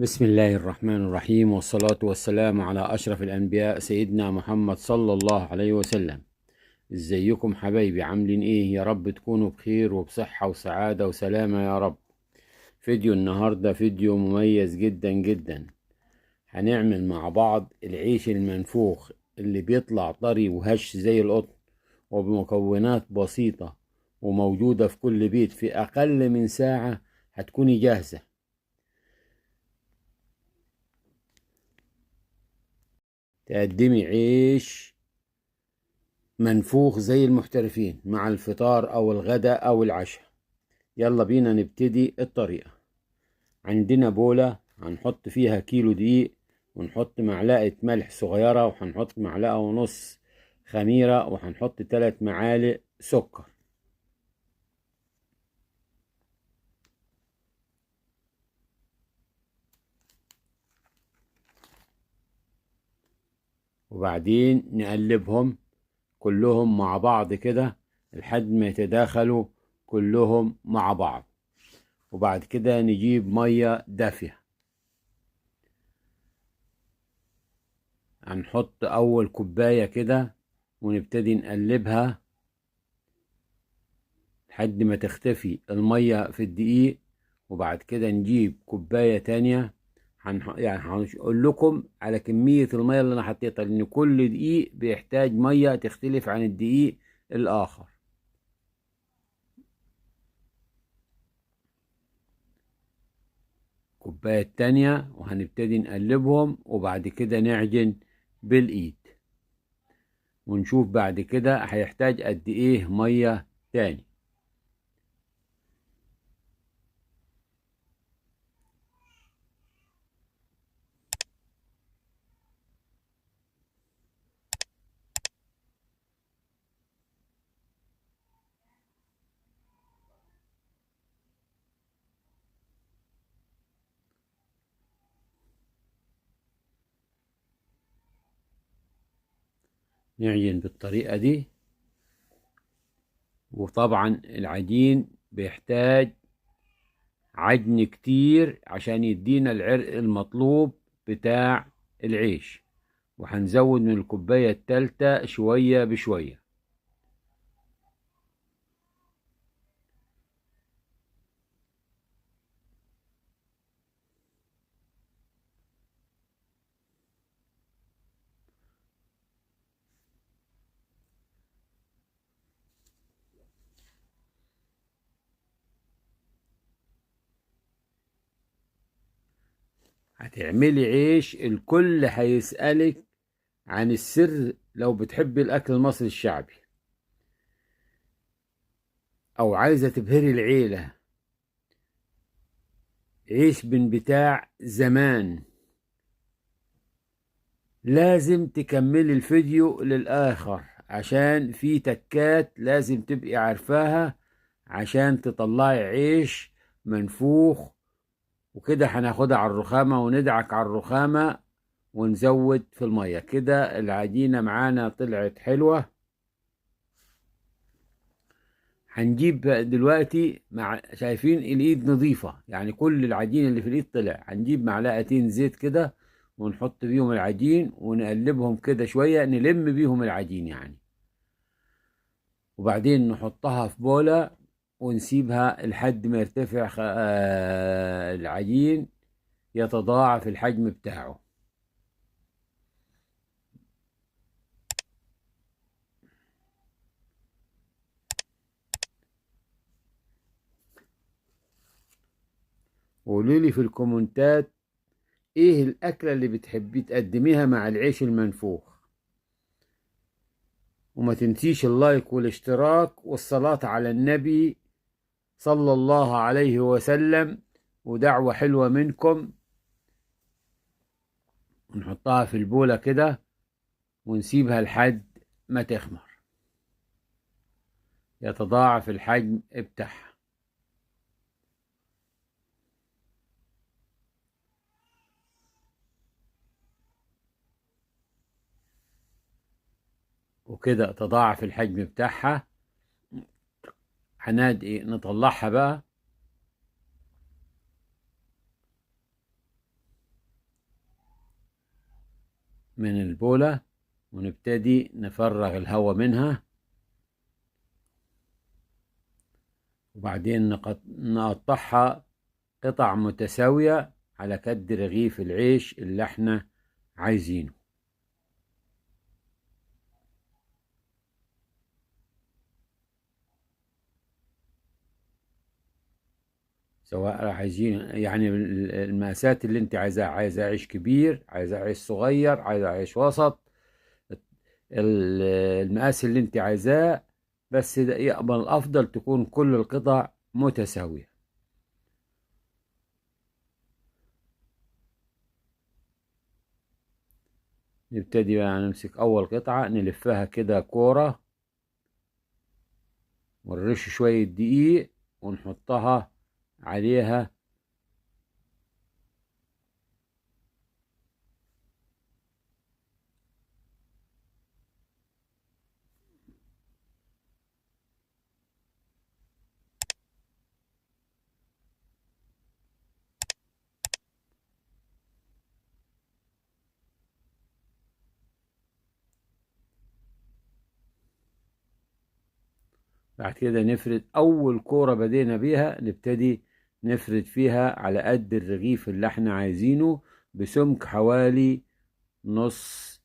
بسم الله الرحمن الرحيم، والصلاة والسلام على أشرف الأنبياء سيدنا محمد صلى الله عليه وسلم. ازيكم حبايبي؟ عاملين ايه؟ يا رب تكونوا بخير وبصحة وسعادة وسلامة يا رب. فيديو النهاردة فيديو مميز جدا جدا. هنعمل مع بعض العيش المنفوخ اللي بيطلع طري وهش زي القطن، وبمكونات بسيطة وموجودة في كل بيت. في أقل من ساعة هتكوني جاهزة. تقدمي عيش منفوخ زي المحترفين مع الفطار أو الغداء أو العشاء. يلا بينا نبتدي الطريقة. عندنا بولة هنحط فيها كيلو دقيق، ونحط معلقة ملح صغيرة، وهنحط معلقة ونص خميرة، وهنحط 3 معالق سكر. وبعدين نقلبهم كلهم مع بعض كده لحد ما يتداخلوا كلهم مع بعض. وبعد كده نجيب مية دافية، هنحط أول كوباية كده ونبتدي نقلبها لحد ما تختفي المية في الدقيق. وبعد كده نجيب كوباية تانية. يعني هنقول لكم على كمية المية اللي أنا حطيتها، لأن كل دقيق بيحتاج مية تختلف عن الدقيق الآخر. كوباية تانية، وهنبتدي نقلبهم وبعد كده نعجن بالإيد، ونشوف بعد كده هيحتاج قد إيه مية تاني. نعجن بالطريقة دي. وطبعا العجين بيحتاج عجن كتير عشان يدينا العرق المطلوب بتاع العيش. وهنزود من الكوباية التالتة شوية بشوية. هتعملي عيش الكل هيسألك عن السر لو بتحبي الأكل المصري الشعبي، أو عايزة تبهري العيلة. عيش من بتاع زمان. لازم تكملي الفيديو للآخر عشان في تكات لازم تبقي عارفاها عشان تطلعي عيش منفوخ. وكده هناخدها على الرخامة وندعك على الرخامة ونزود في المية. كده العجينة معانا طلعت حلوة. هنجيب دلوقتي، مع شايفين الايد نظيفة، يعني كل العجين اللي في الايد طلع. هنجيب معلقتين زيت كده ونحط بيهم العجين ونقلبهم كده شوية، نلم بيهم العجين يعني. وبعدين نحطها في بولة ونسيبها لحد ما يرتفع العجين يتضاعف الحجم بتاعه. وقولولي في الكومنتات ايه الاكلة اللي بتحبي تقدميها مع العيش المنفوخ. وما تنسيش اللايك والاشتراك والصلاة على النبي صلى الله عليه وسلم. ودعوة حلوة منكم. نحطها في البولة كده ونسيبها لحد ما تخمر يتضاعف الحجم بتاعها. وكده تضاعف الحجم بتاعها. نطلعها بقى. من البولة ونبتدي نفرغ الهواء منها، وبعدين نقطعها قطع متساوية على قد رغيف العيش اللي احنا عايزينه. سواء عايزين يعني المقاسات اللي انت عايزاها، عايزة عيش كبير، عايزة عيش صغير، عايزة عيش وسط، المقاس اللي انت عايزاه، بس يقبل الافضل تكون كل القطع متساوية. نبتدي بقى نمسك اول قطعة نلفها كده كورة، ونرش شوية دقيق ونحطها عليها. بعد كده نفرد أول كورة بدينا بيها، نبتدي نفرد فيها على قد الرغيف اللي احنا عايزينه، بسمك حوالي نص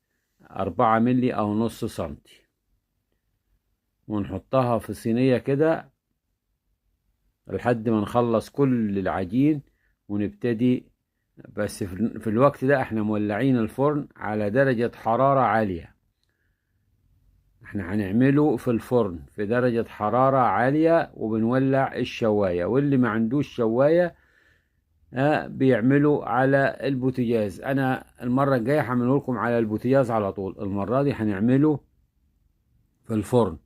4 ملي أو نص سنتي، ونحطها في صينية كده لحد ما نخلص كل العجين. ونبتدي بس في الوقت ده احنا مولعين الفرن على درجة حرارة عالية. احنا هنعمله في الفرن في درجة حرارة عالية، وبنولع الشواية. واللي ما عندوش شواية بيعمله على البوتاجاز. انا المرة الجاية هعمله لكم على البوتاجاز على طول، المرة دي هنعمله في الفرن.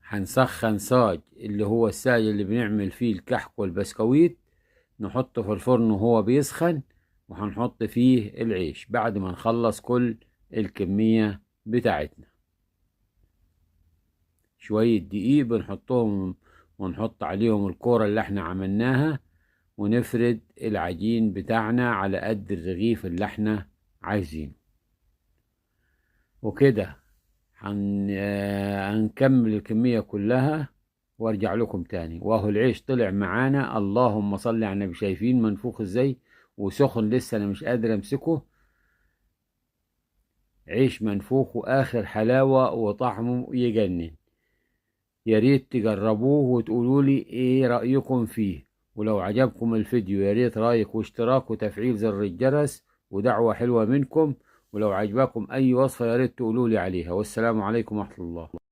هنسخن صاج اللي هو الساج اللي بنعمل فيه الكحك والبسكويت، نحطه في الفرن وهو بيسخن، وهنحط فيه العيش بعد ما نخلص كل الكمية بتاعتنا. شوية دقيق بنحطهم ونحط عليهم الكورة اللي احنا عملناها، ونفرد العجين بتاعنا على قد الرغيف اللي احنا عايزينه. وكده هنكمل الكمية كلها وارجع لكم تاني. واهو العيش طلع معانا، اللهم صل على النبي. شايفين منفوخ ازاي وسخن لسه، انا مش قادر امسكه. عيش منفوخ واخر حلاوة وطعمه يجنن. يا ريت تجربوه وتقولوا لي ايه رأيكم فيه. ولو عجبكم الفيديو يا ريت لايك واشتراك وتفعيل زر الجرس ودعوة حلوة منكم. ولو عجبكم اي وصفة يا ريت تقولوا لي عليها. والسلام عليكم ورحمة الله.